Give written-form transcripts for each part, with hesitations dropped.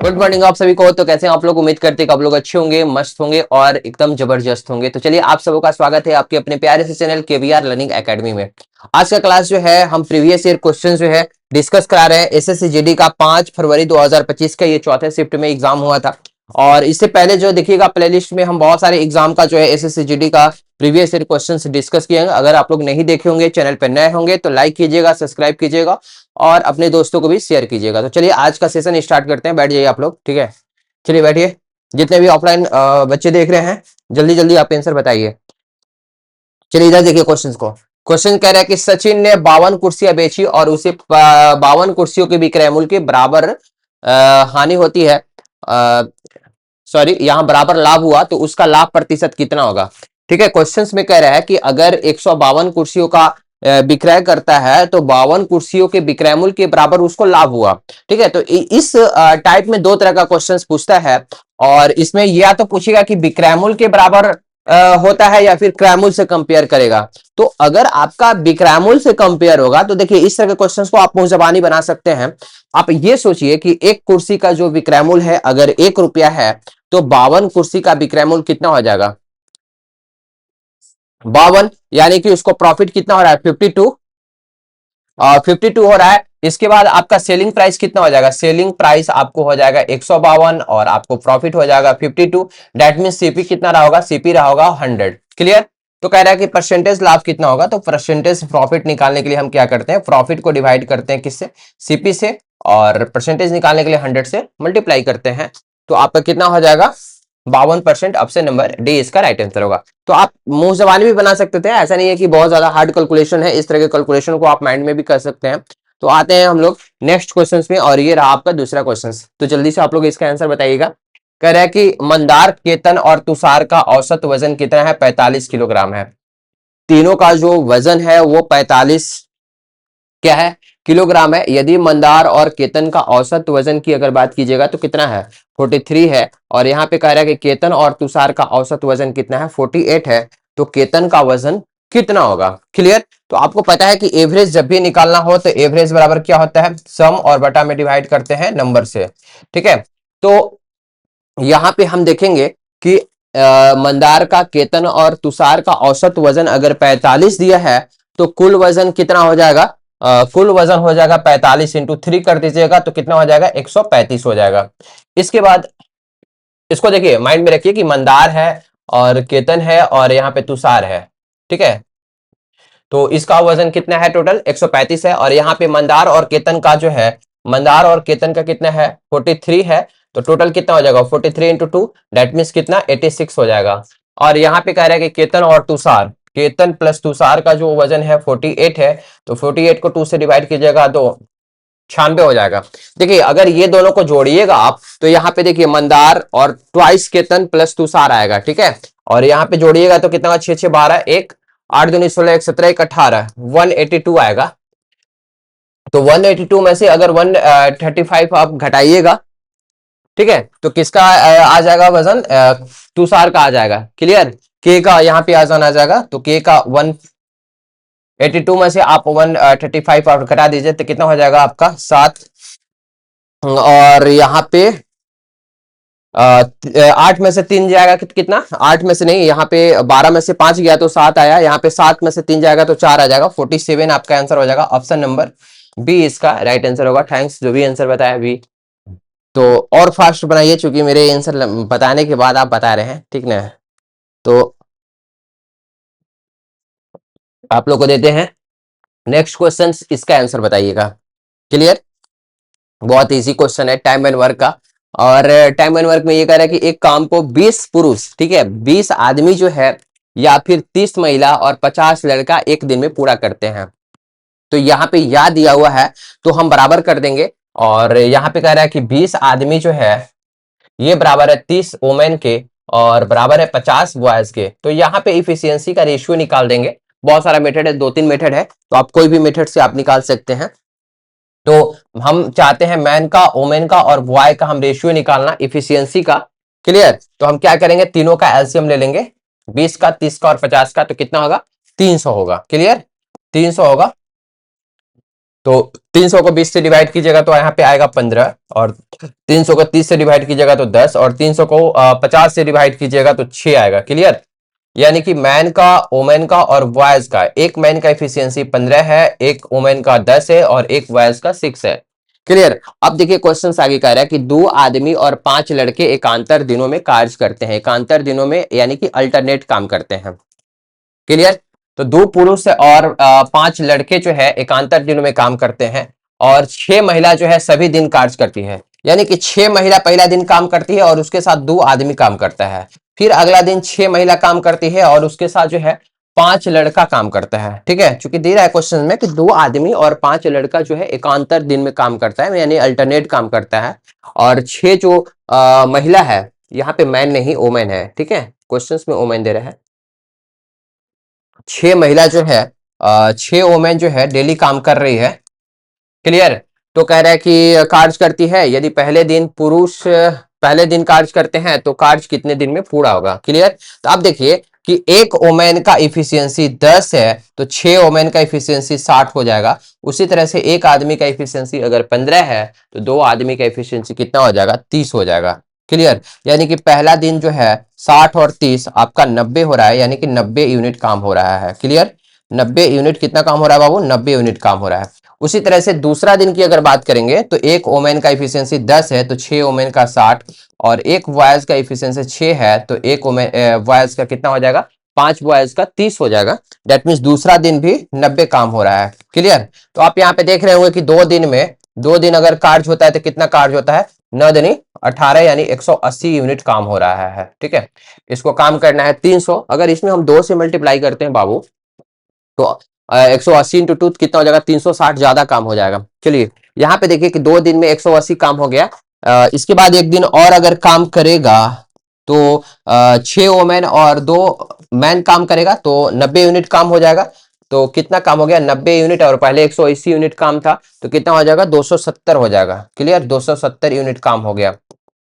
Good morning आप सभी को। तो कैसे हैं आप लोग? उम्मीद करते हैं कि आप लोग अच्छे होंगे, मस्त होंगे और एकदम जबरदस्त होंगे। तो चलिए आप सबों का स्वागत है आपके अपने प्यारे से चैनल केवीआर लर्निंग एकेडमी में। आज का क्लास जो है हम प्रीवियस ईयर क्वेश्चन जो है डिस्कस करा रहे हैं। एसएससी जीडी का 5 फरवरी 2025 का ये चौथे शिफ्ट में एग्जाम हुआ था। और इससे पहले जो देखिएगा प्लेलिस्ट में हम बहुत सारे एग्जाम का जो है एसएससी जीडी का प्रीवियस ईयर क्वेश्चन डिस्कस किए हैं। अगर आप लोग नहीं देखे होंगे, चैनल पर नए होंगे तो लाइक कीजिएगा, सब्सक्राइब कीजिएगा और अपने दोस्तों को भी शेयर कीजिएगा। तो चलिए आज का सेशन स्टार्ट करते हैं। बैठ जाइए आप लोग, ठीक है? चलिए बैठिए। जितने भी ऑफलाइन बच्चे देख रहे हैं जल्दी जल्दी आप आंसर बताइए। चलिए इधर देखिए क्वेश्चन को। क्वेश्चन कह रहा है कि सचिन ने 52 कुर्सियां बेची और उसे 52 कुर्सियों के विक्रय मूल्य के बराबर हानि होती है, सॉरी यहाँ बराबर लाभ हुआ तो उसका लाभ प्रतिशत कितना होगा। ठीक है, क्वेश्चंस में कह रहा है कि अगर 152 कुर्सियों का विक्रय करता है तो 52 कुर्सियों के विक्रय मूल्य के बराबर उसको लाभ हुआ। ठीक है, तो इस टाइप में दो तरह का क्वेश्चंस पूछता है और इसमें या तो पूछेगा कि विक्रय मूल्य के बराबर होता है या फिर क्रय मूल्य से कंपेयर करेगा। तो अगर आपका विक्रय मूल्य से कंपेयर होगा तो देखिए इस तरह के क्वेश्चंस को आप मुंह जबानी बना सकते हैं। आप ये सोचिए कि एक कुर्सी का जो विक्रय मूल्य है अगर 1 रुपया है तो 52 कुर्सी का विक्रय मूल्य कितना हो जाएगा? 52, यानी कि उसको प्रॉफिट कितना हो रहा है? 52 और 52 हो रहा है। इसके बाद आपका सेलिंग प्राइस कितना हो जाएगा? सेलिंग प्राइस आपको हो जाएगा 152 और आपको प्रॉफिट हो जाएगा 52। दैट मीन सीपी कितना रहा होगा? सीपी रहा होगा 100। क्लियर? तो कह रहा है कि परसेंटेज लाभ कितना होगा, तो परसेंटेज प्रॉफिट निकालने के लिए हम क्या करते हैं? प्रॉफिट को डिवाइड करते हैं किससे? सीपी से, और परसेंटेज निकालने के लिए 100 से मल्टीप्लाई करते हैं। तो आपका कितना हो जाएगा? 52%। ऑप्शन नंबर डी इसका राइट आंसर होगा। तो आप मुंह जबानी भी बना सकते थे, ऐसा नहीं है कि बहुत ज्यादा हार्ड कैलकुलेशन है। इस तरह के कैलकुलेशन को आप माइंड में भी कर सकते हैं। तो आते हैं हम लोग नेक्स्ट क्वेश्चन में और ये रहा आपका दूसरा क्वेश्चन। तो जल्दी से आप लोग इसका आंसर बताइएगा। कह रहा है कि मंदार, केतन और तुषार का औसत वजन कितना है? 45 किलोग्राम है। तीनों का जो वजन है वो 45 क्या है? किलोग्राम है। यदि मंदार और केतन का औसत वजन की अगर बात कीजिएगा तो कितना है? 43 है। और यहाँ पे कह रहा है कि केतन और तुषार का औसत वजन कितना है? 48 है। तो केतन का वजन कितना होगा? क्लियर? तो आपको पता है कि एवरेज जब भी निकालना हो तो एवरेज बराबर क्या होता है? सम और बटा में डिवाइड करते हैं नंबर से। ठीक है, तो यहाँ पे हम देखेंगे कि मंदार का, केतन और तुषार का औसत वजन अगर 45 दिया है तो कुल वजन कितना हो जाएगा? कुल वजन हो जाएगा 45 इंटू 3 कर दीजिएगा तो कितना हो जाएगा? 135 हो जाएगा। इसके बाद इसको देखिए, माइंड में रखिए कि मंदार है और केतन है और यहाँ पे तुषार है। ठीक है, तो इसका वजन कितना है? टोटल 135 है। और यहाँ पे मंदार और केतन का जो है, मंदार और केतन का कितना है? 43 है। तो टोटल कितना हो जाएगा? 43 इंटू 2, दैट मीन्स कितना? 86 हो जाएगा। और यहाँ पे कह रहा है कि केतन और तुषार, केतन प्लस तुषार का जो वजन है 48 है। तो 48 को 2 से डिवाइड कीजिएगा तो 96 हो जाएगा। देखिए अगर ये दोनों को जोड़िएगा आप तो यहाँ पे देखिए मंदार और ट्वाइस केतन प्लस तुषार आएगा। ठीक है, और यहाँ पे जोड़िएगा तो कितना? 6 6 12, 1 8 दूनी 16, 1 17, 1 18, 182 आएगा। तो 182 में से अगर 135 आप घटाइएगा, ठीक है, तो किसका आ जाएगा वजन? तुषार का आ जाएगा। क्लियर? के का यहाँ पे आसान आ जाएगा। तो के का 182 में से आप 135 आप घटा दीजिए तो कितना हो जाएगा आपका? 7। और यहाँ पे 8 में से 3 जाएगा कितना? 8 में से नहीं, यहाँ पे 12 में से 5 गया तो 7 आया। यहाँ पे 7 में से 3 जाएगा तो 4 आ जाएगा। 47 आपका आंसर हो जाएगा। ऑप्शन नंबर बी इसका राइट आंसर होगा। थैंक्स जो भी आंसर बताया बी। तो और फास्ट बनाइए क्योंकि मेरे आंसर बताने के बाद आप बता रहे हैं, ठीक ना? तो आप लोग को देते हैं नेक्स्ट क्वेश्चन, इसका आंसर बताइएगा। क्लियर? बहुत इजी क्वेश्चन है टाइम एंड वर्क का। और टाइम एंड वर्क में ये कह रहा है कि एक काम को 20 पुरुष, ठीक है, 20 आदमी जो है या फिर 30 महिला और 50 लड़का एक दिन में पूरा करते हैं। तो यहाँ पे या दिया हुआ है तो हम बराबर कर देंगे। और यहाँ पे कह रहा है कि 20 आदमी जो है ये बराबर है 30 वोमेन के और बराबर है 50 बॉयज के। तो यहाँ पे इफिशियंसी का रेशियो निकाल देंगे। बहुत सारा मेथड है, 2-3 मेथड है, तो आप कोई भी मेथड से आप निकाल सकते हैं। तो हम चाहते हैं मैन का, वोमेन का और बॉय का हम रेशियो निकालना इफिशियंसी का। क्लियर? तो हम क्या करेंगे? तीनों का एलसीएम ले लेंगे, 20 का, 30 का और 50 का। तो कितना होगा? 300 होगा। क्लियर? 300 होगा। तो 300 को 20 से डिवाइड कीजिएगा तो यहाँ पे आएगा 15, और 300 को 30 से डिवाइड कीजिएगा तो 10, और 300 को 50 से डिवाइड कीजिएगा तो 6 आएगा। क्लियर? यानी कि मैन का, वोमेन का और बॉयज का, एक मैन का एफिशिएंसी 15 है, एक वोमेन का 10 है और एक बॉयज का 6 है। क्लियर? अब देखिए क्वेश्चन आगे कह रहा है कि 2 आदमी और 5 लड़के एकांतर दिनों में कार्य करते हैं। एकांतर दिनों में यानी कि अल्टरनेट काम करते हैं। क्लियर? तो 2 पुरुष और 5 लड़के जो है एकांतर दिनों में काम करते हैं, और 6 महिला जो है सभी दिन कार्य करती है। यानी कि 6 महिला पहला दिन काम करती है और उसके साथ 2 आदमी काम करता है। फिर अगला दिन 6 महिला काम करती है और उसके साथ जो है 5 लड़का काम करता है। ठीक है? चूंकि दे रहा है क्वेश्चन में कि 2 आदमी और 5 लड़का जो है एकांतर दिन में काम करता है, यानी अल्टरनेट काम करता है, और 6 जो महिला है, यहाँ पे मैन नहीं वोमेन है। ठीक है? क्वेश्चन में वोमेन दे रहा है। 6 महिला जो है 6 वोमेन जो है डेली काम कर रही है। क्लियर? तो कह रहा है कि कार्य करती है, यदि पहले दिन पुरुष पहले दिन कार्य करते हैं तो कार्य कितने दिन में पूरा होगा। क्लियर? तो आप देखिए कि एक वोमेन का इफिशियंसी 10 है तो 6 वोमेन का इफिशियंसी 60 हो जाएगा। उसी तरह से एक आदमी का इफिशियंसी अगर 15 है तो 2 आदमी का इफिशियंसी कितना हो जाएगा? 30 हो जाएगा। क्लियर? यानी कि पहला दिन जो है 60 और 30 आपका 90 हो रहा है, यानी कि 90 यूनिट काम हो रहा है। क्लियर? 90 यूनिट कितना काम हो रहा है बाबू? 90 यूनिट काम हो रहा है। उसी तरह से दूसरा दिन की अगर बात करेंगे तो एक वोमेन का इफिशियंसी 10 है तो 6 वोमेन का 60, और एक बॉयज का इफिशियंसी 6 है तो एक बॉयज का कितना हो जाएगा? 5 बॉयज का 30 हो जाएगा। दैट मीन्स दूसरा दिन भी 90 काम हो रहा है। क्लियर? तो आप यहाँ पे देख रहे होंगे कि 2 दिन अगर कार्य होता है तो कितना कार्य होता है? 9 दूनी 18, यानी 180 यूनिट काम हो रहा है। ठीक है? इसको काम करना है 300। अगर इसमें हम 2 से मल्टीप्लाई करते हैं बाबू तो 180 इंटू 2 कितना हो जाएगा? 360 ज्यादा काम हो जाएगा। चलिए यहाँ पे देखिए कि 2 दिन में 180 काम हो गया। इसके बाद एक दिन और अगर काम करेगा तो 6 वोमेन और 2 मैन काम करेगा तो 90 यूनिट काम हो जाएगा। तो कितना काम हो गया? 90 यूनिट, और पहले 180 यूनिट काम था तो कितना हो जाएगा? 270 हो जाएगा। क्लियर? 270 यूनिट काम हो गया।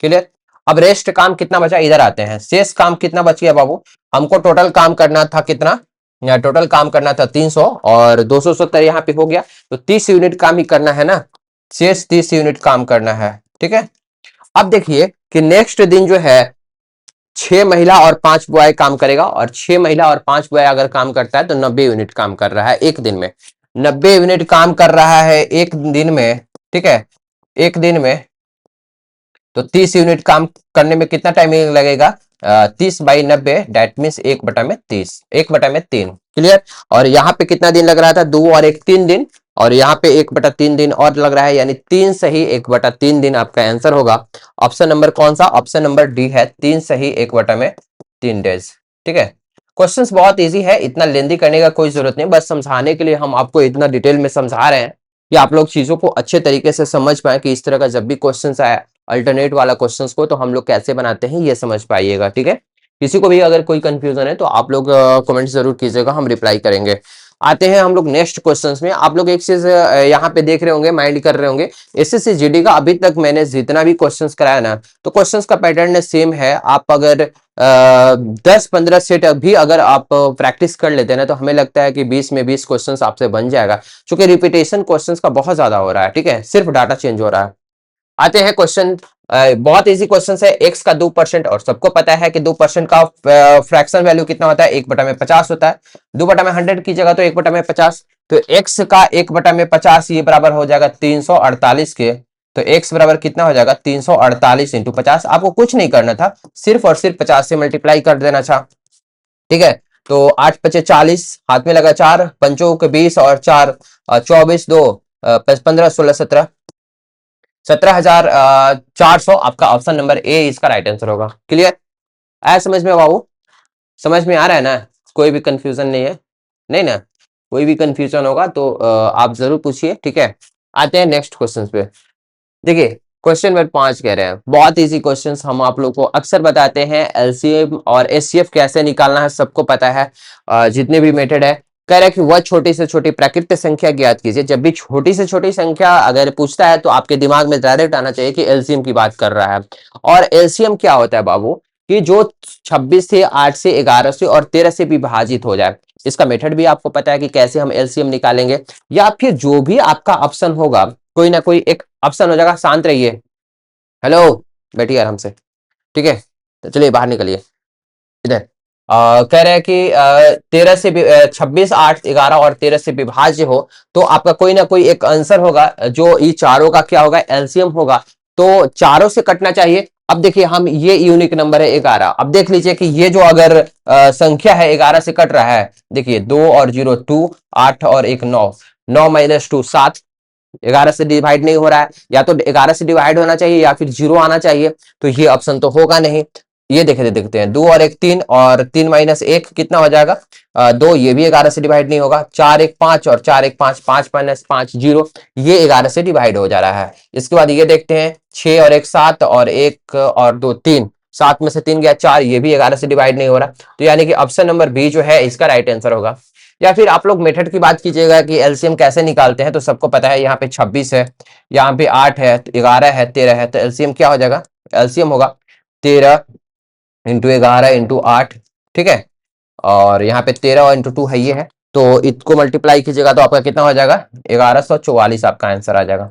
क्लियर? अब रेस्ट काम कितना बचा? इधर आते हैं। शेष काम कितना बच गया बाबू? हमको टोटल काम करना था कितना? टोटल काम करना था 300, और 270 यहाँ पे हो गया तो 30 यूनिट काम ही करना है ना। शेष 30 यूनिट काम करना है। ठीक है? अब देखिए कि नेक्स्ट दिन जो है 6 महिला और 5 बॉय काम करेगा, और 6 महिला और 5 बॉय अगर काम करता है तो 90 यूनिट काम कर रहा है एक दिन में। 90 यूनिट काम कर रहा है एक दिन में। ठीक है? एक दिन में तो 30 यूनिट काम करने में कितना टाइम लगेगा? 30/90, डेट मीन्स 1/30, 1/3। क्लियर? और यहाँ पे कितना दिन लग रहा था? 2 और 1 3 दिन, और यहाँ पे 1/3 दिन और लग रहा है, यानी 3 सही 1/3 दिन आपका आंसर होगा। ऑप्शन नंबर कौन सा? ऑप्शन नंबर डी है, 3 सही 1/3 डेज। ठीक है? क्वेश्चंस बहुत इजी है, इतना लेंदी करने का कोई जरूरत नहीं, बस समझाने के लिए हम आपको इतना डिटेल में समझा रहे हैं कि आप लोग चीजों को अच्छे तरीके से समझ पाए, कि इस तरह का जब भी क्वेश्चंस आए अल्टरनेट वाला क्वेश्चंस को, तो हम लोग कैसे बनाते हैं ये समझ पाइएगा। ठीक है? किसी को भी अगर कोई कंफ्यूजन है तो आप लोग कमेंट जरूर कीजिएगा, हम रिप्लाई करेंगे। आते हैं हम लोग नेक्स्ट क्वेश्चंस में। आप लोग एक चीज यहाँ पे देख रहे होंगे, माइंड कर रहे होंगे, एसएससी जीडी का अभी तक मैंने जितना भी क्वेश्चंस कराया ना, तो क्वेश्चंस का पैटर्न सेम है। आप अगर 10-15 सेट अभी अगर आप प्रैक्टिस कर लेते हैं ना, तो हमें लगता है कि 20 में 20 क्वेश्चंस आपसे बन जाएगा, क्योंकि रिपीटेशन क्वेश्चंस का बहुत ज्यादा हो रहा है। ठीक है? सिर्फ डाटा चेंज हो रहा है। आते हैं क्वेश्चन, बहुत इजी क्वेश्चन है। एक्स का 2%, और सबको पता है कि 2% का फ्रैक्शन वैल्यू कितना होता है? 1/50 होता है। 2/100 की जगह तो 1/50, तो एक्स का 1/50 ये बराबर हो जाएगा 348 के। तो एक्स बराबर कितना हो जाएगा? 348 इंटू 50। आपको कुछ नहीं करना था, सिर्फ और सिर्फ 50 से मल्टीप्लाई कर देना था। ठीक है? तो 8×5 = 40, हाथ में लगा 4, 5 के 20 और 4 24, 2 15 16 17 17,400। आपका ऑप्शन नंबर ए इसका राइट आंसर होगा। क्लियर? आया समझ में बाबू? समझ में आ रहा है ना? कोई भी कंफ्यूजन नहीं है? नहीं ना? कोई भी कंफ्यूजन होगा तो आप जरूर पूछिए। ठीक है? आते हैं नेक्स्ट क्वेश्चन पे। देखिए क्वेश्चन नंबर 5 कह रहे हैं, बहुत इजी क्वेश्चंस हम आप लोग को अक्सर बताते हैं। एलसीएम और एचसीएफ कैसे निकालना है सबको पता है, जितने भी मेथड है। कह रहे हैं कि वह छोटी से छोटी प्राकृतिक संख्या ज्ञात कीजिए। जब भी छोटी से छोटी संख्या अगर पूछता है तो आपके दिमाग में डायरेक्ट आना चाहिए कि एलसीएम की बात कर रहा है। और एलसीएम क्या होता है बाबू? कि जो 26 से, 8 से, 11 से और 13 से विभाजित हो जाए। इसका मेथड भी आपको पता है कि कैसे हम एलसीएम निकालेंगे, या फिर जो भी आपका ऑप्शन होगा, कोई ना कोई एक ऑप्शन हो जाएगा। शांत रहिए, हेलो, बैठिए आराम से, ठीक है। तो चलिए बाहर निकलिए इधर। कह रहे हैं कि 26, 8, 11 और 13 से विभाज्य हो तो आपका कोई ना कोई एक आंसर होगा, जो ये चारों का क्या होगा, एलसीएम होगा। तो चारों से कटना चाहिए। अब देखिए, हम ये यूनिक नंबर है 11। अब देख लीजिए कि ये जो अगर संख्या है 11 से कट रहा है, देखिए 2 और 0 2, 8 और 1 9, 9 माइनस 2 7, 11 से डिवाइड नहीं हो रहा है। या तो 11 से डिवाइड होना चाहिए या फिर जीरो आना चाहिए, तो ये ऑप्शन तो होगा नहीं। ये देखे देखते हैं, 2 और 1 3, और 3 माइनस 1 कितना हो जाएगा, 2। ये भी 11 से डिवाइड नहीं होगा। 4 1 5 और 4 1 5, 5 माइनस 5 0, ये 11 से डिवाइड हो जा रहा है। इसके बाद ये देखते हैं, 6 और 1 7 और 1 और 2 3, 7 में से 3 गया 4, ये भी 11 से डिवाइड नहीं हो रहा। तो यानी कि ऑप्शन नंबर बी जो है इसका राइट आंसर होगा। या फिर आप लोग मेथड की बात कीजिएगा कि एलसीएम कैसे निकालते हैं, तो सबको पता है, यहाँ पे 26 है, यहाँ पे 8 है, 11 है, 13 है, तो एलसीएम क्या हो जाएगा, एलसीएम होगा 13 इंटू 11 इंटू 8, ठीक है। और यहाँ पे 13 और इंटू 2 है, ये है। तो इसको मल्टीप्लाई कीजिएगा तो आपका कितना हो जाएगा, 1144 आपका आंसर आ जाएगा।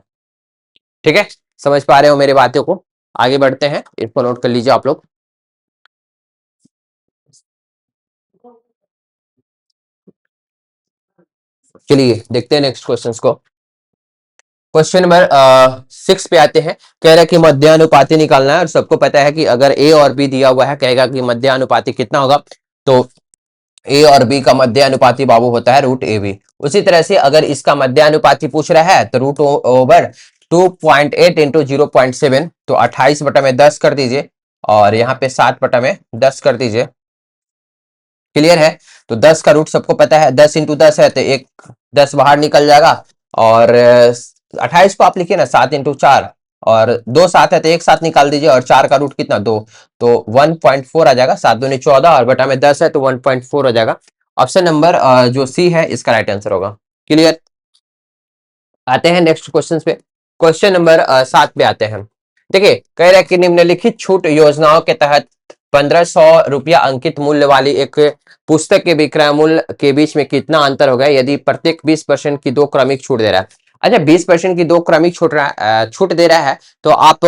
ठीक है, समझ पा रहे हो मेरी बातों को। आगे बढ़ते हैं, इसको नोट कर लीजिए आप लोग। चलिए देखते हैं नेक्स्ट क्वेश्चन को। क्वेश्चन नंबर 6 पे आते हैं। कह रहा है कि मध्यानुपाती निकालना है, और सबको पता है कि अगर ए और बी दिया हुआ है, कहेगा कि मध्यानुपाती कितना होगा, तो ए और बी का मध्यानुपाती बाबू होता है रूट ए बी। उसी तरह से अगर इसका मध्यानुपाती पूछ रहा है, तो रूट ओवर 2.8 इंटू 0.7, तो 28/10 कर दीजिए, और यहाँ पे 7/10 कर दीजिए। क्लियर है। तो 10 का रूट सबको पता है, 10 इंटू 10 है, तो एक 10 बाहर निकल जाएगा। और 28 को आप लिखिए ना, 7 इंटू 4, और 2 7 है तो एक साथ निकाल दीजिए, और 4 का रूट कितना, 2, तो 1.4 आ जाएगा। 7 दूनी 14, और बटा में 10 है तो 1.4 हो जाएगा। ऑप्शन नंबर जो सी है इसका राइट आंसर होगा। क्लियर। आते हैं नेक्स्ट क्वेश्चन पे। क्वेश्चन नंबर 7 पे आते हैं। देखिए, कह रहा है कि निम्नलिखित छूट योजनाओं के तहत 1500 रुपया अंकित मूल्य वाली एक पुस्तक के विक्रय मूल्य के बीच में कितना अंतर होगा यदि प्रत्येक 20% की दो क्रमिक छूट दे रहा है। अच्छा, 20% की दो क्रमिक छूट दे रहा है, तो आप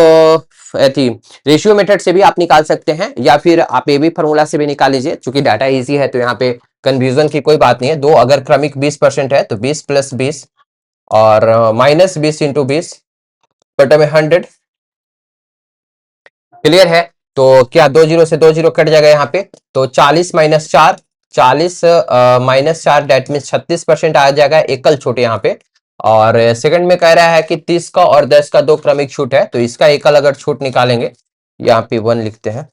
थी रेशियो मेथड से भी आप निकाल सकते हैं, या फिर आप ए बी फॉर्मूला से भी निकाल लीजिए। चूंकि डाटा इजी है तो यहाँ पे कंफ्यूजन की कोई बात नहीं है। दो अगर क्रमिक 20% है तो 20 प्लस 20, और माइनस 20 इंटू 20 बटे में 100। क्लियर है। तो क्या 2 जीरो से 2 जीरो कट जाएगा यहाँ पे, तो 40 माइनस 4, 40 माइनस 4, डेट मीन 36% आ जाएगा एकल छूट यहाँ पे। और सेकंड में कह रहा है कि 30 का और 10 का दो क्रमिक छूट है, तो इसका एकल अगर छूट निकालेंगे, यहाँ पे 1 लिखते हैं,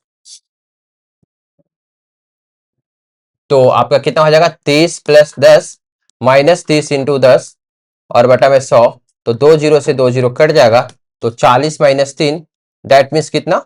तो आपका कितना हो जाएगा, 30 प्लस 10 माइनस 30 इंटू 10 और बटा में 100। तो 2 जीरो से 2 जीरो कट जाएगा, तो 40 माइनस 3, डेट मीन्स कितना,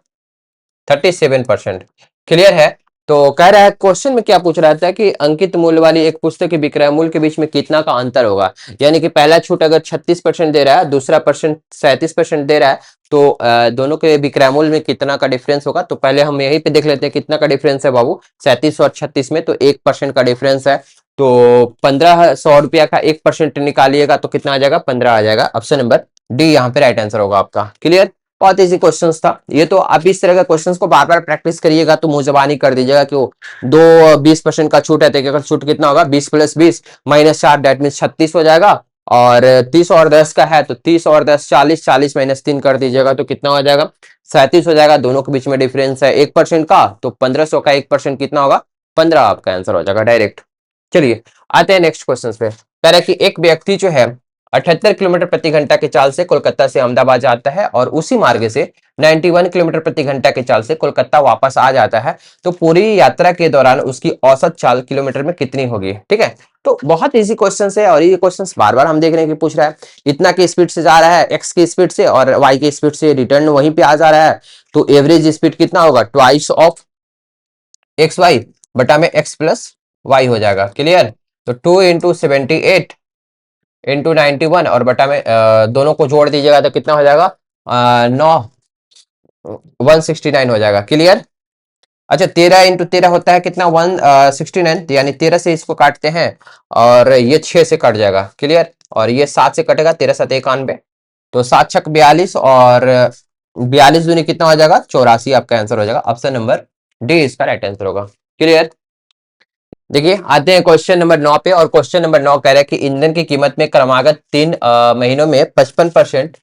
37%। क्लियर है। तो कह रहा है क्वेश्चन में क्या पूछ रहा था कि अंकित मूल्य वाली एक पुस्तक के विक्रय मूल्य के बीच में कितना का अंतर होगा। यानी कि पहला छूट अगर 36% दे रहा है, दूसरा परसेंट 37% दे रहा है, तो दोनों के विक्रय मूल्य में कितना का डिफरेंस होगा। तो पहले हम यहीं पे देख लेते हैं कितना का डिफरेंस है बाबू, 37 और 36 में, तो 1% का डिफरेंस है। तो 1500 रुपया का 1% निकालिएगा तो कितना आ जाएगा, 15 आ जाएगा। ऑप्शन नंबर डी यहाँ पे राइट आंसर होगा आपका। क्लियर। बहुत इजी क्वेश्चन था ये। तो आप इस तरह के क्वेश्चन को बार बार प्रैक्टिस करिएगा, तो मुंह जबानी कर दीजिएगा कि वो दो 20% का छूट है, तो छूट कितना होगा, 20 प्लस 20 माइनस 4, डेट मीन 36 हो जाएगा। और 30 और 10 का है, तो 30 और 10 40, 40 माइनस 3 कर दीजिएगा तो कितना हो जाएगा, 37 हो जाएगा। दोनों के बीच में डिफरेंस है 1% का, तो 1500 का 1% कितना होगा, 15 आपका आंसर हो जाएगा डायरेक्ट। चलिए आते हैं नेक्स्ट क्वेश्चन पे। कह रहा है कि एक व्यक्ति जो है 78 किलोमीटर प्रति घंटा के चाल से कोलकाता से अहमदाबाद जाता है, और उसी मार्ग से 91 किलोमीटर प्रति घंटा के चाल से कोलकाता वापस आ जाता है, तो पूरी यात्रा के दौरान उसकी औसत चाल किलोमीटर में कितनी होगी। ठीक है। तो बहुत इजी क्वेश्चन है, और ये क्वेश्चन बार बार हम देख रहे हैं कि पूछ रहा है इतना की स्पीड से जा रहा है, एक्स की स्पीड से, और वाई की स्पीड से, रिटर्न वहीं पे आ जा रहा है, तो एवरेज स्पीड कितना होगा, ट्वाइस ऑफ एक्स वाई बटा में एक्स प्लस वाई हो जाएगा। क्लियर। तो 2 इंटू 78 इंटू 91 और बटा में दोनों को जोड़ दीजिएगा तो कितना हो जाएगा, 9 169 हो जाएगा। क्लियर। अच्छा 13 × 13 होता है कितना 169, यानी 13 से इसको काटते हैं और ये 6 से कट जाएगा, क्लियर। और ये 7 से कटेगा, 13×7 = 91, तो 7×6 = 42 और 42 दूनी कितना हो जाएगा 84, आपका आंसर हो जाएगा ऑप्शन नंबर डी इसका राइट आंसर होगा, क्लियर। देखिए आते हैं क्वेश्चन नंबर 9 पे, और क्वेश्चन नंबर 9 कह रहा है कि ईंधन की कीमत में क्रमागत 3 महीनों में 55%,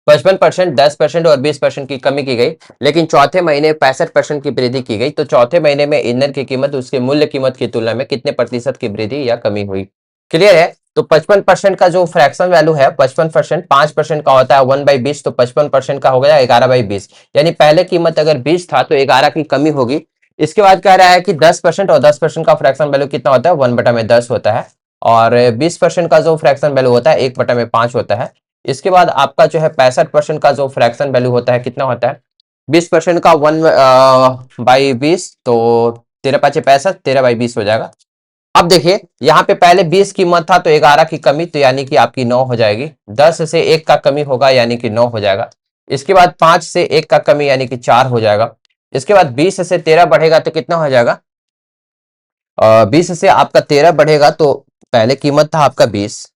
10% और 20% की कमी की गई, लेकिन चौथे महीने 65% की वृद्धि की गई, तो चौथे महीने में ईंधन की कीमत उसके मूल्य कीमत की तुलना में कितने प्रतिशत की वृद्धि या कमी हुई, क्लियर है। तो 55% का जो फ्रैक्शन वैल्यू है 55%, 5% का होता है 1/20, तो 55% का हो गया 11/20, यानी पहले कीमत अगर 20 था तो 11 की कमी होगी। इसके बाद कह रहा है कि 10% और 10% का फ्रैक्शन वैल्यू कितना होता है 1/10 होता है, और 20% का जो फ्रैक्शन वैल्यू होता है 1/5 होता है। इसके बाद आपका जो है 65% का जो फ्रैक्शन वैल्यू होता है कितना होता है 20% का 1/20, तो 13×5 = 65, 13/20 हो जाएगा। अब देखिए यहाँ पे पहले 20 कीमत था तो 11 की कमी, तो यानी कि आपकी 9 हो जाएगी। 10 से 1 का कमी होगा यानी कि 9 हो जाएगा। इसके बाद 5 से 1 का कमी यानी कि 4 हो जाएगा। इसके बाद 20 से 13 बढ़ेगा तो कितना हो जाएगा, 20 से आपका 13 बढ़ेगा तो पहले कीमत था आपका 20,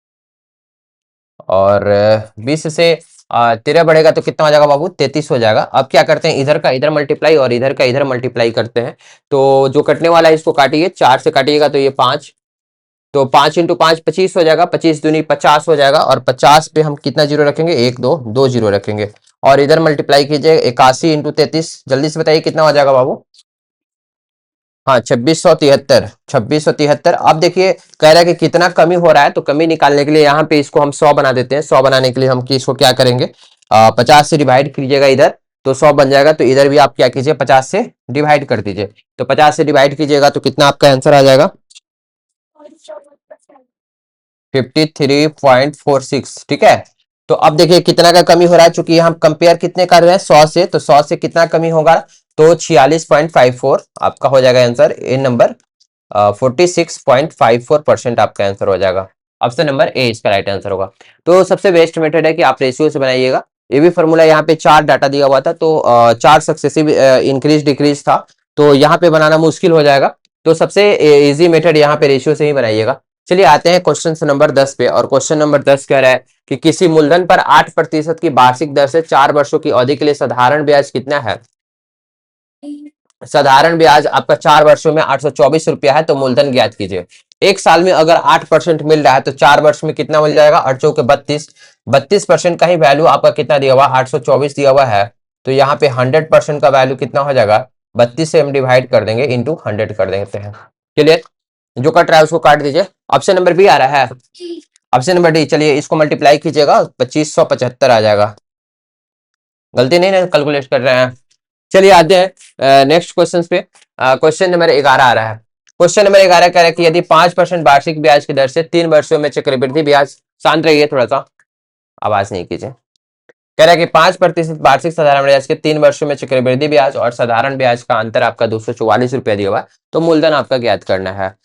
और 20 से 13 बढ़ेगा तो कितना हो जाएगा बाबू 33 हो जाएगा। अब क्या करते हैं, इधर का इधर मल्टीप्लाई और इधर का इधर मल्टीप्लाई करते हैं, तो जो कटने वाला है इसको काटिए, 4 से काटिएगा तो ये 5, तो 5 × 5 25 हो जाएगा, 25 दूनी 50 हो जाएगा, और 50 पे हम कितना जीरो रखेंगे, 1 2 2 जीरो रखेंगे, और इधर मल्टीप्लाई कीजिए 81 × 33, जल्दी से बताइए कितना हो जाएगा बाबू। हाँ 2673, 2673। अब देखिए कह रहा है कि कितना कमी हो रहा है, तो कमी निकालने के लिए यहाँ पे इसको हम 100 बना देते हैं। 100 बनाने के लिए हम इसको क्या करेंगे, 50 से डिवाइड कीजिएगा इधर, तो 100 बन जाएगा, तो इधर भी आप क्या कीजिए 50 से डिवाइड कर दीजिए, तो 50 से डिवाइड कीजिएगा तो कितना आपका आंसर आ जाएगा 53.46, ठीक है। तो अब देखिए कितना का कमी हो रहा है, चूंकि हम कंपेयर कितने कर रहे हैं 100 से, तो 100 से कितना कमी होगा, तो 46.54 आपका हो जाएगा आंसर इन नंबर 46.54% आपका आंसर हो जाएगा, ऑप्शन नंबर ए इसका राइट आंसर होगा। तो सबसे बेस्ट मेथड है कि आप रेशियो से बनाइएगा। ये भी फॉर्मूला यहाँ पे 4 डाटा दिया हुआ था, तो 4 सक्सेसिव इंक्रीज डिक्रीज था, तो यहाँ पे बनाना मुश्किल हो जाएगा, तो सबसे इजी मेथड यहाँ पे रेशियो से ही बनाइएगा। चलिए आते हैं क्वेश्चन नंबर 10 पे, और क्वेश्चन नंबर 10 कह रहा है कि किसी मूलधन पर 8% की वार्षिक दर से 4 वर्षों की अवधि के लिए साधारण ब्याज कितना है। साधारण ब्याज आपका 4 वर्षों में 824 रुपया है, तो मूलधन ज्ञात कीजिए। एक साल में अगर 8% मिल रहा है तो 4 वर्ष में कितना मिल जाएगा 8×4 = 32, 32% का ही वैल्यू आपका कितना दिया हुआ 824 दिया हुआ है, तो यहाँ पे 100% का वैल्यू कितना हो जाएगा 32 से हम डिवाइड कर देंगे इंटू 100 कर देते हैं, क्लियर। जो कट रहा है उसको काट दीजिए, ऑप्शन नंबर बी आ रहा है, ऑप्शन नंबर डी। चलिए इसको मल्टीप्लाई कीजिएगा 2575 आ जाएगा, गलती नहीं ना कैलकुलेट कर रहे हैं। चलिए आते हैं नेक्स्ट क्वेश्चन पे। क्वेश्चन नंबर 11 आ रहा है। क्वेश्चन नंबर 11 कह रहा है कि यदि 5% वार्षिक ब्याज की दर से 3 वर्षों में चक्रवृद्धि ब्याज, शांत रहिए थोड़ा सा, आवाज नहीं कीजिए। कह रहा है कि 5% वार्षिक साधारण ब्याज के 3 वर्षों में चक्रवृद्धि ब्याज और साधारण ब्याज का अंतर आपका 244 रुपया दिया हुआ है, तो मूलधन आपका ज्ञात करना है।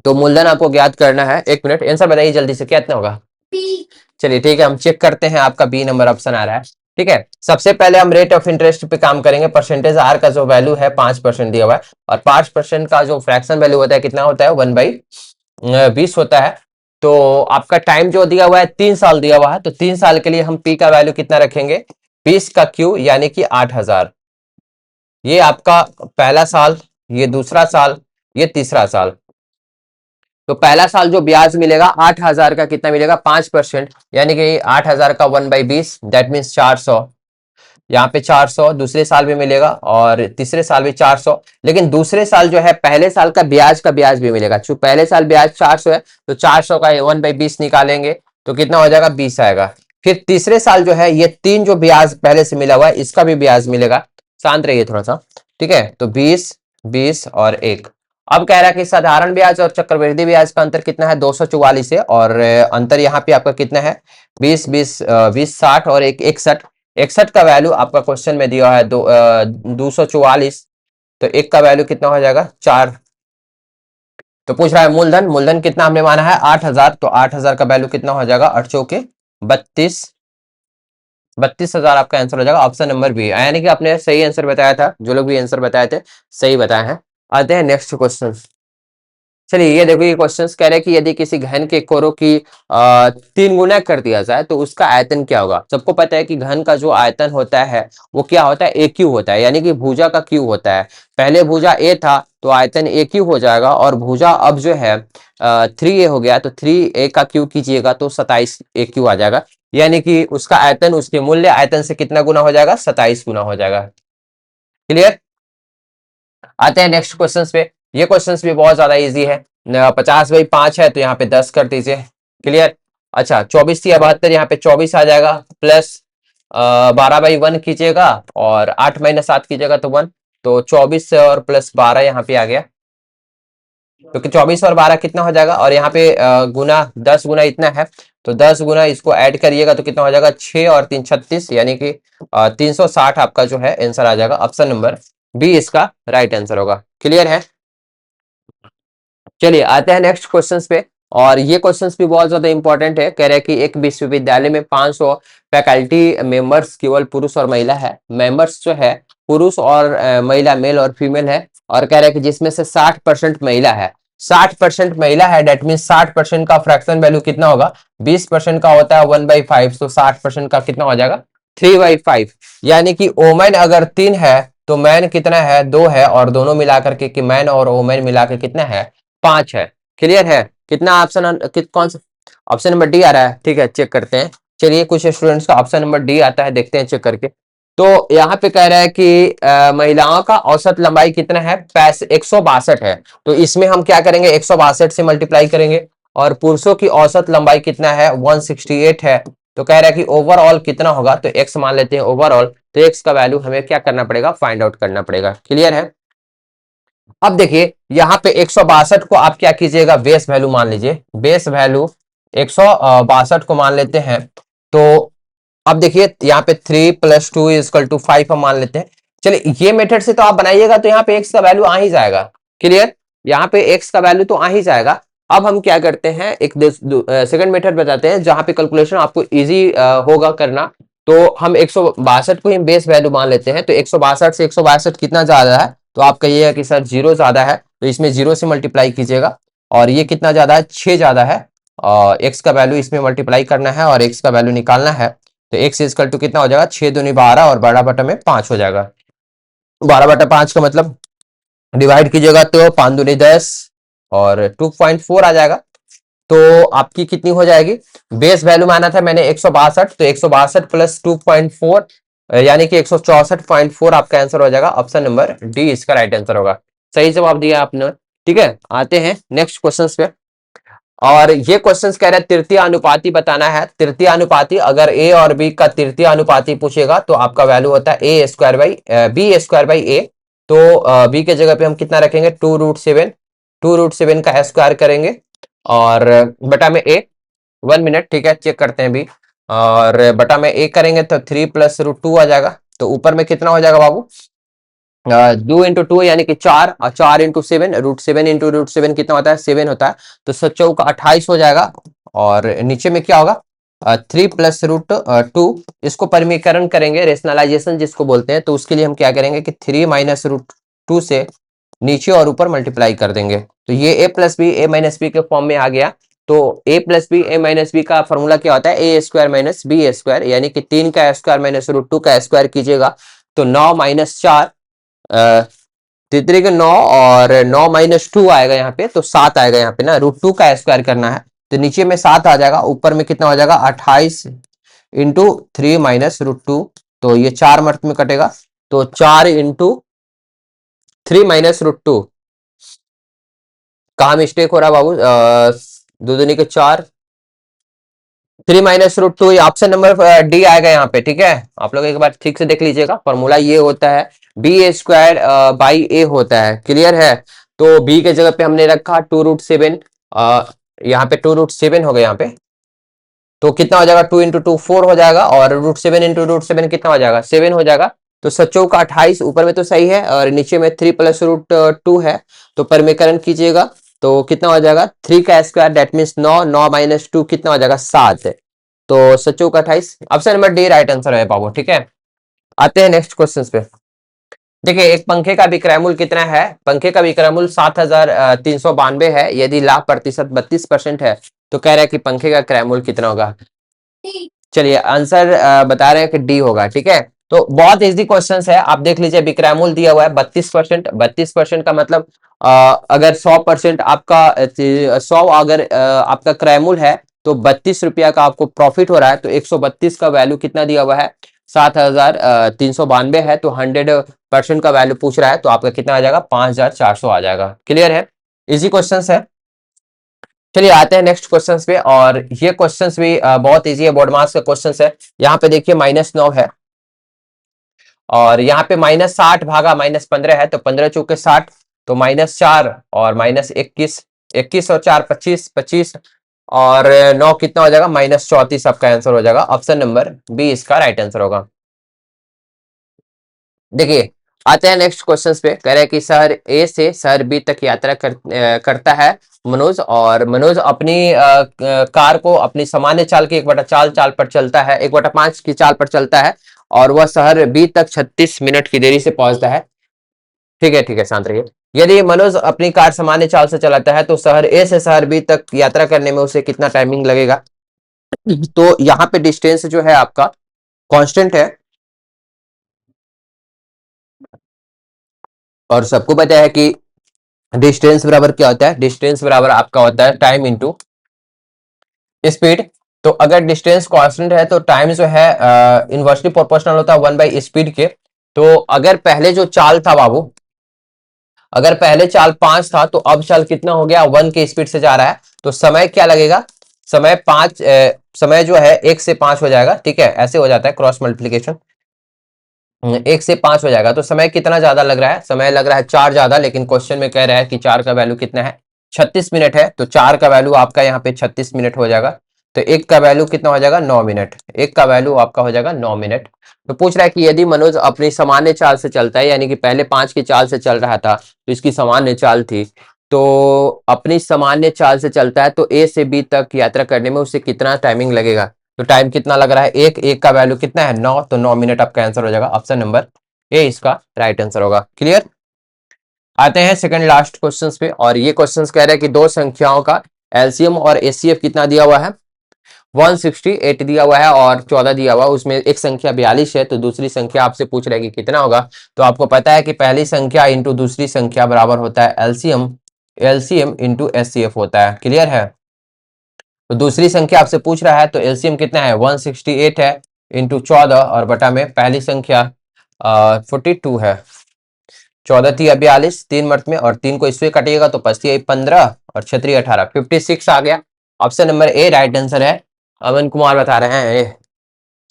तो मूलधन आपको ज्ञात करना है, 1 मिनट आंसर बताइए जल्दी से कितना होगा। चलिए ठीक है, हम चेक करते हैं, आपका बी नंबर ऑप्शन आ रहा है, ठीक है। सबसे पहले हम रेट ऑफ इंटरेस्ट पे काम करेंगे। परसेंटेज आर का जो वैल्यू है 5% दिया हुआ है, और 5% का जो फ्रैक्शन वैल्यू होता है कितना होता है 1/20 होता है। तो आपका टाइम जो दिया हुआ है 3 साल दिया हुआ है, तो 3 साल के लिए हम पी का वैल्यू कितना रखेंगे 20 का क्यू यानी कि 8000। ये आपका पहला साल, ये दूसरा साल, ये तीसरा साल। तो पहला साल जो ब्याज मिलेगा 8000 का कितना मिलेगा 5%, यानी कि 8000 का 1/20 दैट मीन्स 400। यहाँ पे 400 दूसरे साल भी मिलेगा और तीसरे साल भी 400, लेकिन दूसरे साल जो है पहले साल का ब्याज भी मिलेगा। चूंकि पहले साल ब्याज 400 है, तो 400 का 1/20 निकालेंगे तो कितना हो जाएगा 20 आएगा। फिर तीसरे साल जो है ये 3 जो ब्याज पहले से मिला हुआ है इसका भी ब्याज मिलेगा। शांत रहिए थोड़ा सा, ठीक है। तो 20 20 और 1। अब कह रहा है कि साधारण ब्याज और चक्रवृद्धि ब्याज का अंतर कितना है 244 है, और अंतर यहाँ पे आपका कितना है 20 20 20 60 और 1 61। 61 का वैल्यू आपका क्वेश्चन में दिया है 244, तो 1 का वैल्यू कितना हो जाएगा 4। तो पूछ रहा है मूलधन, मूलधन कितना हमने माना है 8000, तो 8000 का वैल्यू कितना हो जाएगा 8 चौके 32 32,000 आपका आंसर हो जाएगा, ऑप्शन नंबर बी। यानी कि आपने सही आंसर बताया था, जो लोग भी आंसर बताए थे सही बताए हैं। आते हैं नेक्स्ट क्वेश्चन। चलिए ये देखो, ये क्वेश्चंस कह रहे हैं कि यदि किसी घन के कोरों की 3 गुना कर दिया जाए तो उसका आयतन क्या होगा। सबको पता है कि घन का जो आयतन होता है वो क्या होता है, ए क्यू होता है, यानी कि भुजा का क्यू होता है। पहले भुजा ए था तो आयतन ए क्यू हो जाएगा, और भुजा अब जो है 3 ए हो गया, तो 3 ए का क्यू कीजिएगा तो 27 ए क्यू आ जाएगा। यानी कि उसका आयतन उसके मूल्य आयतन से कितना गुना हो जाएगा, 27 गुना हो जाएगा। क्लियर। आते हैं नेक्स्ट क्वेश्चन पे। ये क्वेश्चन भी बहुत ज्यादा इजी है। 50/5 है तो यहाँ पे 10 कर दीजिए। क्लियर। अच्छा 24×72, यहाँ पे 24 आ जाएगा, प्लस 12/1 कीजिएगा और 8 - 7 कीजिएगा तो 1, तो 24 और प्लस 12 यहाँ पे आ गया। क्योंकि 24 और 12 कितना हो जाएगा, और यहाँ पे गुना 10 गुना इतना है, तो 10 गुना इसको ऐड करिएगा तो कितना हो जाएगा, 6 और 3 36, यानी कि 360 आपका जो है आंसर आ जाएगा। ऑप्शन नंबर बी इसका राइट आंसर होगा। क्लियर है। चलिए आते हैं नेक्स्ट क्वेश्चंस पे। और ये क्वेश्चंस भी बहुत ज्यादा इंपॉर्टेंट है। कह रहे हैं कि एक विश्वविद्यालय में 500 फैकल्टी मेंबर्स केवल पुरुष और महिला है। मेंबर्स जो है पुरुष और महिला, मेल और फीमेल है। और कह रहे हैं कि जिसमें से 60% महिला है। 60% महिला है, डेट मीन 60% का फ्रैक्शन वैल्यू कितना होगा, 20% का होता है 1/5, तो 60% का कितना हो जाएगा, 3/5। यानी कि ओमेन अगर 3 है तो मैन कितना है, 2 है, और दोनों मिलाकर के कि मैन और ओमेन मिलाकर कितना है, 5 है। क्लियर है। कितना ऑप्शन, कौन सा ऑप्शन नंबर डी आ रहा है। ठीक है, चेक करते हैं। चलिए कुछ स्टूडेंट्स का ऑप्शन नंबर डी आता है, देखते हैं चेक करके। तो यहाँ पे कह रहा है कि महिलाओं का औसत लंबाई कितना है, 162 है। तो इसमें हम क्या करेंगे, 162 से मल्टीप्लाई करेंगे। और पुरुषों की औसत लंबाई कितना है, 168 है। तो कह रहा है कि ओवरऑल कितना होगा, तो एक्स मान लेते हैं ओवरऑल। तो एक्स का वैल्यू हमें क्या करना पड़ेगा, फाइंड आउट करना पड़ेगा। क्लियर है। अब देखिए यहाँ पे 162 को आप क्या कीजिएगा, बेस वैल्यू मान लीजिए। बेस वैल्यू 162 को मान लेते हैं। तो अब देखिए यहाँ पे 3 + 2 = 5 हम मान लेते हैं। चलिए ये मेथड से तो आप बनाइएगा तो यहाँ पे एक्स का वैल्यू आ ही जाएगा। क्लियर। यहाँ पे एक्स का वैल्यू तो आ ही जाएगा। अब हम क्या करते हैं, एक सेकंड मेथड बताते हैं जहां पे कैलकुलेशन आपको इजी होगा करना। तो हम 162 को ही बेस वैल्यू मान लेते हैं। तो 162 से 162 कितना ज्यादा है, तो आप कहिएगा कि सर 0 ज्यादा है, तो इसमें 0 से मल्टीप्लाई कीजिएगा। और ये कितना ज्यादा है, 6 ज्यादा है। और एक्स का वैल्यू इसमें मल्टीप्लाई करना है और एक्स का वैल्यू निकालना है। तो एक्स इक्वल टू कितना हो जाएगा, 6 दूनी 12 और 12/5 हो जाएगा। 12/5 का मतलब डिवाइड कीजिएगा तो 5 दूनी 10 और 2.4 आ जाएगा। तो आपकी कितनी हो जाएगी, बेस वैल्यू माना था मैंने 162, तो 162 + 2.4 यानी कि 164.4 आपका आंसर हो जाएगा। ऑप्शन नंबर डी इसका राइट आंसर होगा। सही जवाब दिया आपने। ठीक है, आते हैं नेक्स्ट क्वेश्चंस पे। और ये क्वेश्चंस कह रहे हैं तृतीय अनुपाती बताना है। तृतीय अनुपाती, अगर ए और बी का तृतीय अनुपाती पूछेगा तो आपका वैल्यू होता है b² तो बी के जगह पे हम कितना रखेंगे, 2√7। 2√7 का स्क्वायर करेंगे और बटा में ए। 1 मिनट, ठीक है, चेक करते हैं भी। और बटा में ए करेंगे तो 3 + √2 आ जाएगा। तो ऊपर में कितना हो जाएगा बाबू, 2 × 2 यानी कि 4, और 4 × 7, √7 × √7 कितना होता है, 7 होता है। तो 7 का 28 हो जाएगा। और नीचे में क्या होगा, 3 + √2। इसको परिमीकरण करेंगे, रेशनलाइजेशन जिसको बोलते हैं। तो उसके लिए हम क्या करेंगे कि 3 - √2 से नीचे और ऊपर मल्टीप्लाई कर देंगे। तो ये a + b a - b के फॉर्म में आ गया। तो a + b a - b का फॉर्मूला क्या होता है, a² - b², यानी कि 3 का स्क्वायर - √2 का स्क्वायर कीजिएगा तो 9 - 4, तितरी के 9 और 9 - 2 आएगा यहाँ पे, तो 7 आएगा यहाँ पे ना, √2 का स्क्वायर करना है। तो नीचे में 7 आ जाएगा, ऊपर में कितना हो जाएगा, 28 × 3 - √2। तो ये 4 मर्त में कटेगा, तो 4 × 3 - √2। कहाँ मिस्टेक हो रहा है बाबू, 2 दूनी के 4, 3 - √2, ऑप्शन नंबर डी आएगा यहाँ पे। ठीक है, आप लोग एक बार ठीक से देख लीजिएगा। फॉर्मूला ये होता है b² होता है। क्लियर है। तो b के जगह पे हमने रखा 2√7, यहाँ पे 2√7 हो गया यहाँ पे। तो कितना हो जाएगा, 2 × 2 4 हो जाएगा, और √7 × √7 कितना हो जाएगा, 7 हो जाएगा। तो 7 का 28 ऊपर में तो सही है, और नीचे में 3 + √2 है। तो परिमीकरण कीजिएगा तो कितना हो जाएगा, 3 का स्क्वायर, डेट मीन्स 9, 9 - 2 कितना हो जाएगा, 7। तो सचो का 28, option number D right answer है बाबू। ठीक है, आते हैं नेक्स्ट क्वेश्चन पे। देखिए एक पंखे का विक्रय मूल्य कितना है? पंखे का विक्रय मूल्य 7,392 है। यदि लाभ प्रतिशत 32% है तो कह रहा है कि पंखे का क्रय मूल्य कितना होगा? चलिए आंसर बता रहे हैं कि डी होगा। ठीक है, तो बहुत इजी क्वेश्चन है, आप देख लीजिए विक्रय मूल्य दिया हुआ है 32%। 32% का मतलब अगर 100% आपका 100 अगर आपका क्रय मूल्य है तो 32 रुपया का आपको प्रॉफिट हो रहा है, तो 132 का वैल्यू कितना दिया हुआ है? 7,392 है, तो 100% का वैल्यू पूछ रहा है, तो आपका कितना आ जाएगा? 5,400 आ जाएगा। क्लियर है, इजी क्वेश्चन है। चलिए आते हैं नेक्स्ट क्वेश्चंस पे, और ये क्वेश्चंस भी बहुत इजी है, बोर्ड मार्क्स का क्वेश्चंस है। यहाँ पे देखिए -9 है, और यहाँ पे -60 भागा -15 है, तो 15 चौके 60, तो -4 और -21, 21 और 4 25, 25 और 9 कितना हो जाएगा? -34 आपका आंसर हो जाएगा। ऑप्शन नंबर बी इसका राइट आंसर होगा। देखिए आते हैं नेक्स्ट क्वेश्चन पे, कह रहे हैं कि शहर ए से शहर बी तक यात्रा करता है मनोज, और मनोज अपनी कार को अपनी सामान्य चाल की 1/4 चाल पर चलता है, 1/5 की चाल पर चलता है, और वह शहर बी तक 36 मिनट की देरी से पहुंचता है। ठीक है शांत रहिए। यदि मनोज अपनी कार सामान्य चाल से चलाता है तो शहर ए से शहर बी तक यात्रा करने में उसे कितना टाइमिंग लगेगा? तो यहाँ पे डिस्टेंस जो है आपका कांस्टेंट है, और सबको पता है कि डिस्टेंस बराबर क्या होता है? डिस्टेंस बराबर आपका होता है टाइम इंटू स्पीड। तो अगर डिस्टेंस कांस्टेंट है तो टाइम जो है इनवर्सली प्रोपोर्शनल होता है 1/स्पीड के। तो अगर पहले जो चाल था बाबू, अगर पहले चाल 5 था, तो अब चाल कितना हो गया? 1 के स्पीड से जा रहा है, तो समय क्या लगेगा? समय 5, समय जो है 1 से 5 हो जाएगा। ठीक है, ऐसे हो जाता है क्रॉस मल्टीप्लीकेशन, 1 से 5 हो जाएगा। तो समय कितना ज्यादा लग रहा है? समय लग रहा है 4 ज्यादा, लेकिन क्वेश्चन में कह रहा है कि 4 का वैल्यू कितना है? 36 मिनट है, तो 4 का वैल्यू आपका यहाँ पे 36 मिनट हो जाएगा। तो 1 का वैल्यू कितना हो जाएगा? 9 मिनट। 1 का वैल्यू आपका हो जाएगा 9 मिनट। तो पूछ रहा है कि यदि मनोज अपनी सामान्य चाल से चलता है, यानी कि पहले 5 की चाल से चल रहा था, तो इसकी सामान्य चाल थी, तो अपनी सामान्य चाल से चलता है, तो ए से बी तक यात्रा करने में उसे कितना टाइमिंग लगेगा? तो टाइम कितना लग रहा है? एक का वैल्यू कितना है? 9, तो 9 मिनट आपका आंसर हो जाएगा। ऑप्शन नंबर ए इसका राइट आंसर होगा। क्लियर, आते हैं सेकंड लास्ट क्वेश्चंस पे, और ये क्वेश्चंस कह रहे हैं कि दो संख्याओं का एलसीएम और एचसीएफ कितना दिया हुआ है? 168 दिया हुआ है और 14 दिया हुआ है। उसमें एक संख्या 42 है, तो दूसरी संख्या आपसे पूछ रहा है कि कितना होगा। तो आपको पता है कि पहली संख्या इंटू दूसरी संख्या बराबर होता है एलसीएम, एलसीएम इंटू एचसीएफ होता है। क्लियर है, तो दूसरी संख्या आपसे पूछ रहा है, तो एलसीएम कितना है? 168 है इंटू 14 और बटा में पहली संख्या 42 है। 14 थी 42, 3 मर्त में, और 3 को इससे काटिएगा तो 15 और 18, 56 आ गया। Option number A right answer है। अमन कुमार बता रहे हैं।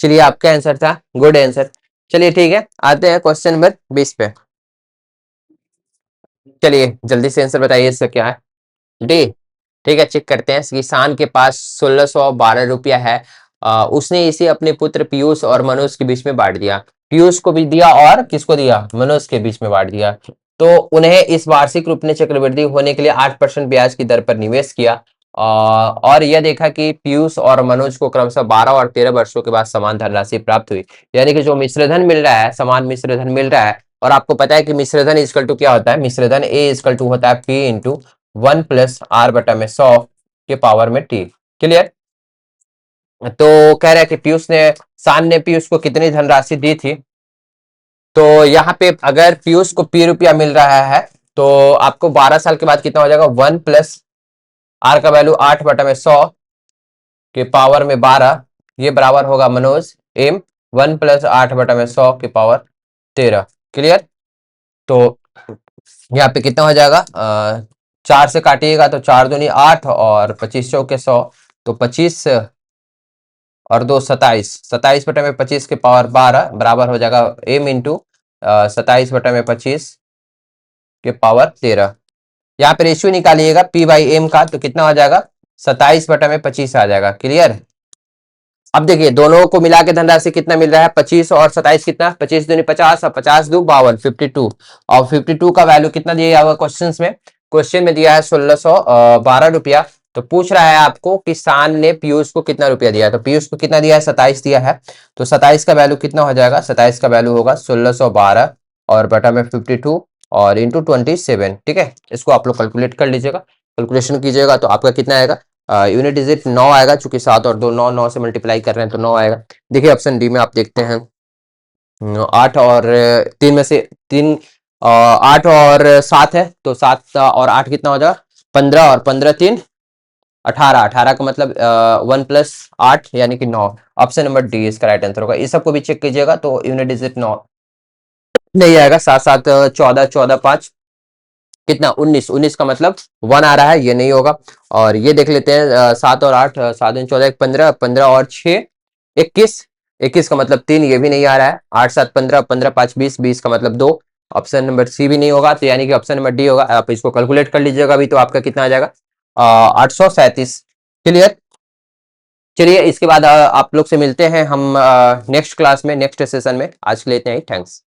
चलिए आपका आंसर था, गुड आंसर। चलिए ठीक है, आते हैं क्वेश्चन नंबर 20 पे। चलिए जल्दी से आंसर बताइए, इसका क्या है? डी। ठीक है, चेक करते हैं। किसान के पास 1612 रुपया है, उसने इसे अपने पुत्र पीयूष और मनोज के बीच में बांट दिया। पीयूष को भी दिया और किसको दिया? मनोज के बीच में बांट दिया। तो उन्हें इस वार्षिक रूप में चक्रवृद्धि होने के लिए 8% ब्याज की दर पर निवेश किया, और यह देखा कि पीयूष और मनोज को क्रमशः 12 और 13 वर्षों के बाद समान धनराशि प्राप्त हुई। यानी कि जो मिश्रधन मिल रहा है, समान मिश्रधन मिल रहा है। और आपको पता है कि मिश्रधन इक्वल टू क्या होता है? मिश्रधन ए इक्वल टू होता है पी इंटू 1 प्लस आर बटा में 100 के पावर में टी। क्लियर, तो कह रहा है कि पीयूष ने, शान ने पीयूष को कितनी धनराशि दी थी? तो यहाँ पे अगर पीयूष को पी रुपया मिल रहा है, तो आपको 12 साल के बाद कितना हो जाएगा? 1 प्लस आर का वैल्यू 8 बटा में 100 के पावर में 12, ये बराबर होगा मनोज एम 1 प्लस 8 बटा में 100 के पावर 13। क्लियर, तो यहाँ पे कितना हो जाएगा? 4 से काटिएगा तो 4 दूनी 8 और 25 चौके 100, तो 25 और 2 27, 27 बटा में 25 के पावर 12 बराबर हो जाएगा एम इंटू 27 बटा में 25 के पावर 13। यहाँ पे रेशियो निकालिएगा पी बाई एम का, तो कितना हो जाएगा? 27 बटा में 25 आ जाएगा। क्लियर, अब देखिए दोनों को मिला के धनराशि कितना मिल रहा है? 25 और 27 कितना? 25 दूनी 50 और 50 दो 52, 52। और 52 का वैल्यू कितना दिया हुआ क्वेश्चन में? क्वेश्चन में दिया है 1612 रुपया। तो पूछ रहा है आपको किसान ने पीयूष को कितना रुपया दिया है, तो पीयूष को कितना दिया है, 27 दिया है। तो 27 का वैल्यू कितना हो जाएगा, 27 का वैल्यू होगा 1612 और बटा में 52 और इंटू 27। ठीक है, इसको आप लोग कैलकुलेट कर लीजिएगा, कैलकुलेशन कीजिएगा तो आपका कितना आएगा, यूनिट डिजिट 9 आएगा, चूंकि 7 और 2 9 9 से मल्टीप्लाई कर रहे हैं तो 9 आएगा। देखिए ऑप्शन डी में आप देखते हैं 8 और 3 में से 3 8 और 7 है, तो 7 और 8 कितना हो जाएगा, 15 और 15 3 18, 18 का मतलब 1 प्लस 8 यानी कि 9। ऑप्शन नंबर डी इसका राइट आंसर होगा। इस सबको भी चेक कीजिएगा तो यूनिट डिजिट 9 नहीं आएगा, 7 7 14 14 5 कितना 19, 19 का मतलब 1 आ रहा है, ये नहीं होगा। और ये देख लेते हैं 7 और 8 7 14 15 15 और 6 21, 21 का मतलब 3, ये भी नहीं आ रहा है। 8 7 15 15 5 20, 20 का मतलब 2। ऑप्शन नंबर सी भी नहीं होगा, तो यानी कि ऑप्शन नंबर डी होगा। आप इसको कैलकुलेट कर लीजिएगा अभी, तो आपका कितना आ जाएगा 837। क्लियर। चलिए इसके बाद आप लोग से मिलते हैं हम नेक्स्ट क्लास में, नेक्स्ट सेशन में। आज के लिए इतना ही, थैंक्स।